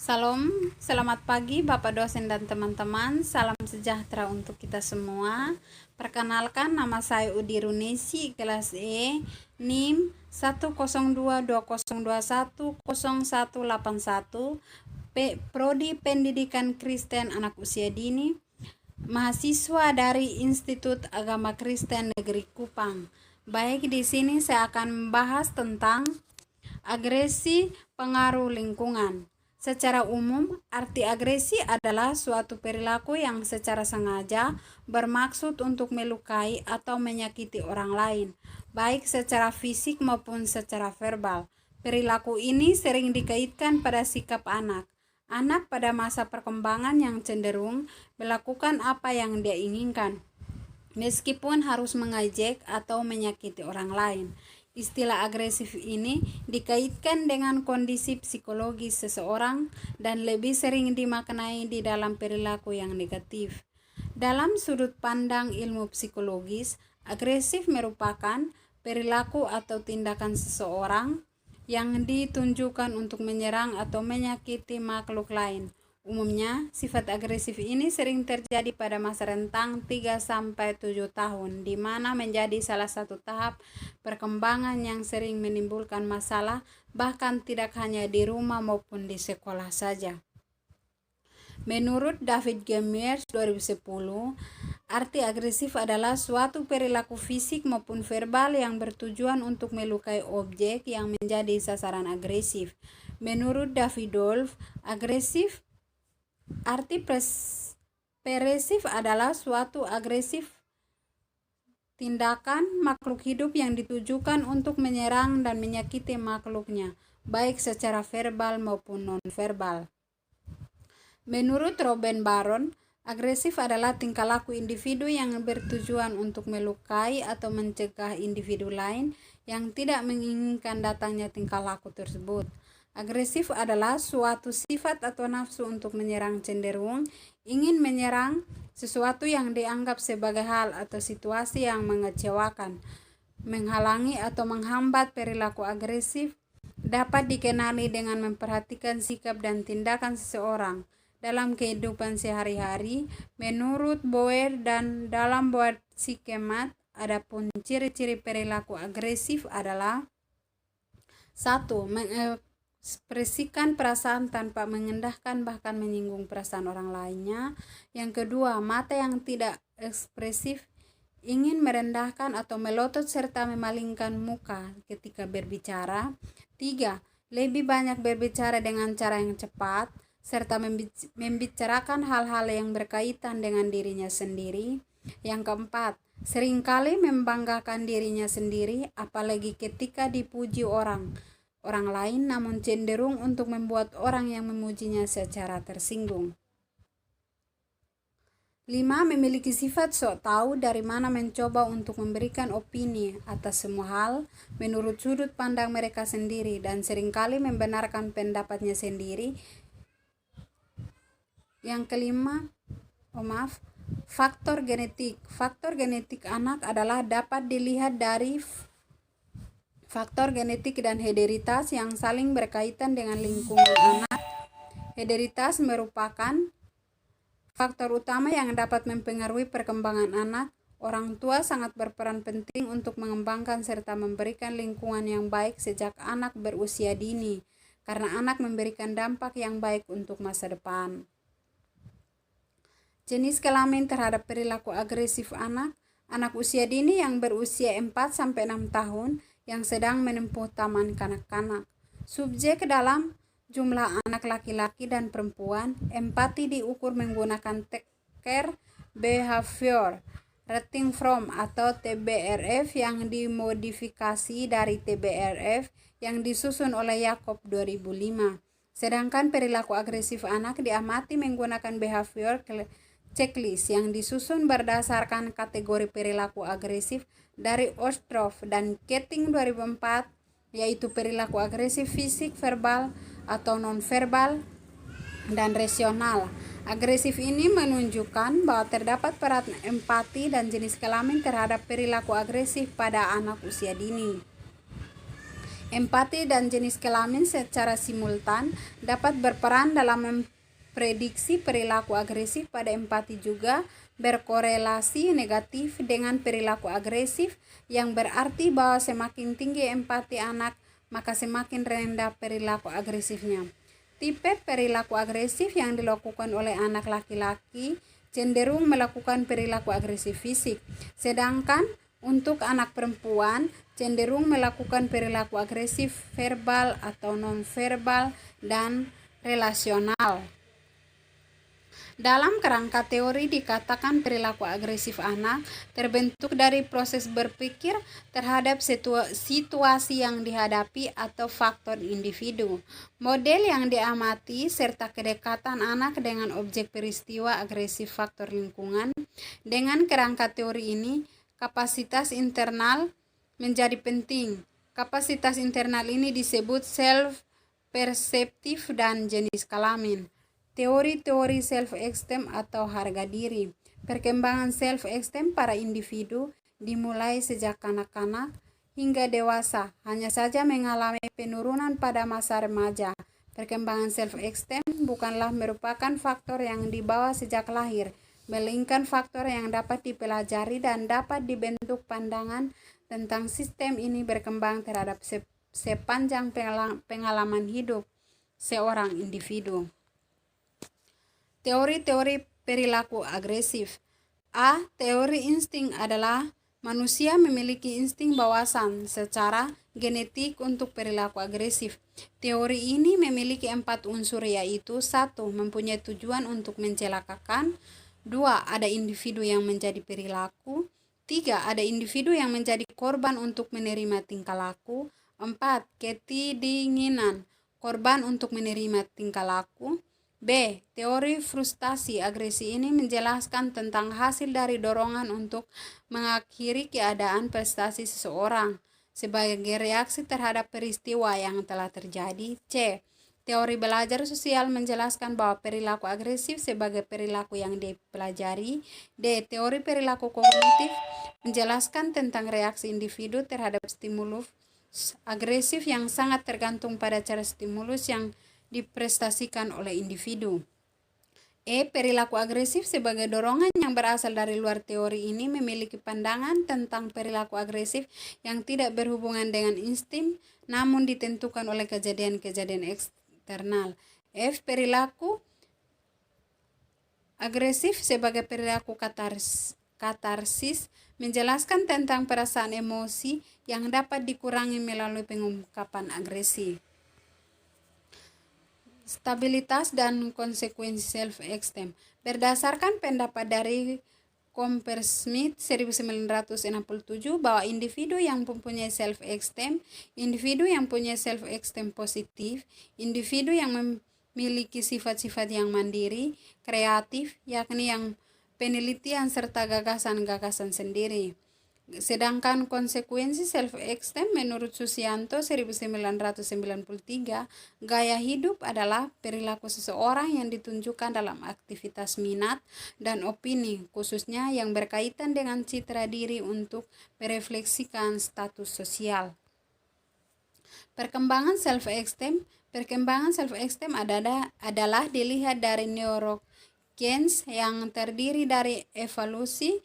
Salam, selamat pagi Bapak dosen dan teman-teman. Salam sejahtera untuk kita semua. Perkenalkan, nama saya Udi Runesi, kelas E, NIM 10220210181, Prodi Pendidikan Kristen Anak Usia Dini, mahasiswa dari Institut Agama Kristen Negeri Kupang. Baik, di sini saya akan membahas tentang agresi pengaruh lingkungan. Secara umum, arti agresi adalah suatu perilaku yang secara sengaja bermaksud untuk melukai atau menyakiti orang lain, baik secara fisik maupun secara verbal. Perilaku ini sering dikaitkan pada sikap anak. Anak pada masa perkembangan yang cenderung melakukan apa yang dia inginkan, meskipun harus mengejek atau menyakiti orang lain. Istilah agresif ini dikaitkan dengan kondisi psikologis seseorang dan lebih sering dimaknai di dalam perilaku yang negatif. Dalam sudut pandang ilmu psikologis, agresif merupakan perilaku atau tindakan seseorang yang ditunjukkan untuk menyerang atau menyakiti makhluk lain. Umumnya, sifat agresif ini sering terjadi pada masa rentang 3-7 tahun, di mana menjadi salah satu tahap perkembangan yang sering menimbulkan masalah, bahkan tidak hanya di rumah maupun di sekolah saja. Menurut David Gemers 2010, arti agresif adalah suatu perilaku fisik maupun verbal yang bertujuan untuk melukai objek yang menjadi sasaran agresif. Menurut David Dolf, arti peresif adalah suatu agresif tindakan makhluk hidup yang ditujukan untuk menyerang dan menyakiti makhluknya, baik secara verbal maupun non-verbal. Menurut Robin Baron, agresif adalah tingkah laku individu yang bertujuan untuk melukai atau mencegah individu lain yang tidak menginginkan datangnya tingkah laku tersebut. Agresif adalah suatu sifat atau nafsu untuk menyerang, cenderung ingin menyerang sesuatu yang dianggap sebagai hal atau situasi yang mengecewakan. Menghalangi atau menghambat perilaku agresif dapat dikenali dengan memperhatikan sikap dan tindakan seseorang dalam kehidupan sehari-hari. Menurut Boer dan dalam Boer Sikemat, adapun ciri-ciri perilaku agresif adalah 1. Mengekspresikan perasaan tanpa mengendahkan bahkan menyinggung perasaan orang lainnya. Yang kedua, mata yang tidak ekspresif, ingin merendahkan atau melotot serta memalingkan muka ketika berbicara. 3. Lebih banyak berbicara dengan cara yang cepat serta membicarakan hal-hal yang berkaitan dengan dirinya sendiri. Yang keempat, seringkali membanggakan dirinya sendiri, apalagi ketika dipuji orang lain, namun cenderung untuk membuat orang yang memujinya secara tersinggung. 5. Memiliki sifat sok tahu, dari mana mencoba untuk memberikan opini atas semua hal menurut sudut pandang mereka sendiri dan seringkali membenarkan pendapatnya sendiri. Yang kelima, faktor genetik. Faktor genetik anak adalah dapat dilihat dari faktor genetik dan hereditaritas yang saling berkaitan dengan lingkungan anak. Hereditaritas merupakan faktor utama yang dapat mempengaruhi perkembangan anak. Orang tua sangat berperan penting untuk mengembangkan serta memberikan lingkungan yang baik sejak anak berusia dini, karena anak memberikan dampak yang baik untuk masa depan. Jenis kelamin terhadap perilaku agresif anak usia dini yang berusia 4-6 tahun yang sedang menempuh taman kanak-kanak. Subjek dalam jumlah anak laki-laki dan perempuan. Empati diukur menggunakan Teker Behavior Rating From atau TBRF yang dimodifikasi dari TBRF yang disusun oleh Jacob 2005. Sedangkan perilaku agresif anak diamati menggunakan behavior checklist yang disusun berdasarkan kategori perilaku agresif dari Ostroff dan Keating 2004, yaitu perilaku agresif fisik, verbal atau non-verbal, dan rasional. Agresif ini menunjukkan bahwa terdapat peran empati dan jenis kelamin terhadap perilaku agresif pada anak usia dini. Empati dan jenis kelamin secara simultan dapat berperan dalam memprediksi perilaku agresif. Pada empati juga berkorelasi negatif dengan perilaku agresif, yang berarti bahwa semakin tinggi empati anak, maka semakin rendah perilaku agresifnya. Tipe perilaku agresif yang dilakukan oleh anak laki-laki cenderung melakukan perilaku agresif fisik, sedangkan untuk anak perempuan cenderung melakukan perilaku agresif verbal atau non-verbal dan relasional. Dalam kerangka teori dikatakan perilaku agresif anak terbentuk dari proses berpikir terhadap situasi yang dihadapi atau faktor individu. Model yang diamati serta kedekatan anak dengan objek peristiwa agresif faktor lingkungan. Dengan kerangka teori ini, kapasitas internal menjadi penting. Kapasitas internal ini disebut self-perseptif dan jenis kelamin. Teori-teori self-esteem atau harga diri. Perkembangan self-esteem para individu dimulai sejak kanak-kanak hingga dewasa, hanya saja mengalami penurunan pada masa remaja. Perkembangan self-esteem bukanlah merupakan faktor yang dibawa sejak lahir, melainkan faktor yang dapat dipelajari dan dapat dibentuk. Pandangan tentang sistem ini berkembang terhadap sepanjang pengalaman hidup seorang individu. Teori-teori perilaku agresif. A. Teori insting adalah manusia memiliki insting bawasan secara genetik untuk perilaku agresif. Teori ini memiliki 4 unsur, yaitu 1. Mempunyai tujuan untuk mencelakakan. 2. Ada individu yang menjadi perilaku. 3. Ada individu yang menjadi korban untuk menerima tingkah laku. 4. Ketidinginan korban untuk menerima tingkah laku. B. Teori frustasi agresi ini menjelaskan tentang hasil dari dorongan untuk mengakhiri keadaan prestasi seseorang sebagai reaksi terhadap peristiwa yang telah terjadi. C. Teori belajar sosial menjelaskan bahwa perilaku agresif sebagai perilaku yang dipelajari. D. Teori perilaku kognitif menjelaskan tentang reaksi individu terhadap stimulus agresif yang sangat tergantung pada cara stimulus yang diprestasikan oleh individu. E. Perilaku agresif sebagai dorongan yang berasal dari luar. Teori ini memiliki pandangan tentang perilaku agresif yang tidak berhubungan dengan insting, namun ditentukan oleh kejadian-kejadian eksternal. F. Perilaku agresif sebagai perilaku katarsis menjelaskan tentang perasaan emosi yang dapat dikurangi melalui pengungkapan agresi. Stabilitas dan konsekuensi self-esteem. Berdasarkan pendapat dari Coppersmith 1967 bahwa individu yang mempunyai self-esteem, individu yang punya self-esteem positif, individu yang memiliki sifat-sifat yang mandiri, kreatif, yakni yang penelitian serta gagasan-gagasan sendiri. Sedangkan konsekuensi self-esteem menurut Susianto 1993, gaya hidup adalah perilaku seseorang yang ditunjukkan dalam aktivitas minat dan opini, khususnya yang berkaitan dengan citra diri untuk merefleksikan status sosial. Perkembangan self-esteem adalah dilihat dari neuroscience yang terdiri dari evaluasi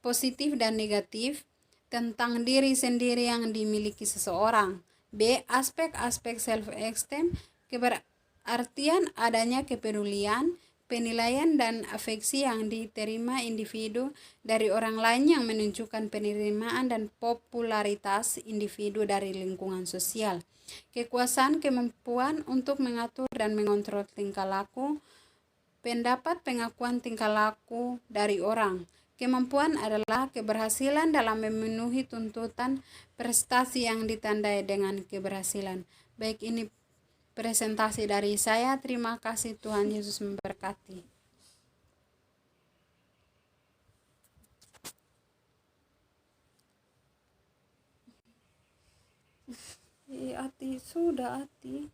positif dan negatif tentang diri sendiri yang dimiliki seseorang. B. Aspek-aspek self-esteem berartian adanya kepedulian, penilaian dan afeksi yang diterima individu dari orang lain yang menunjukkan penerimaan dan popularitas individu dari lingkungan sosial. Kekuasaan, kemampuan untuk mengatur dan mengontrol tingkah laku, pendapat, pengakuan tingkah laku dari orang. Kemampuan adalah keberhasilan dalam memenuhi tuntutan prestasi yang ditandai dengan keberhasilan. Baik, ini presentasi dari saya. Terima kasih, Tuhan Yesus memberkati. Ati sudah Ati.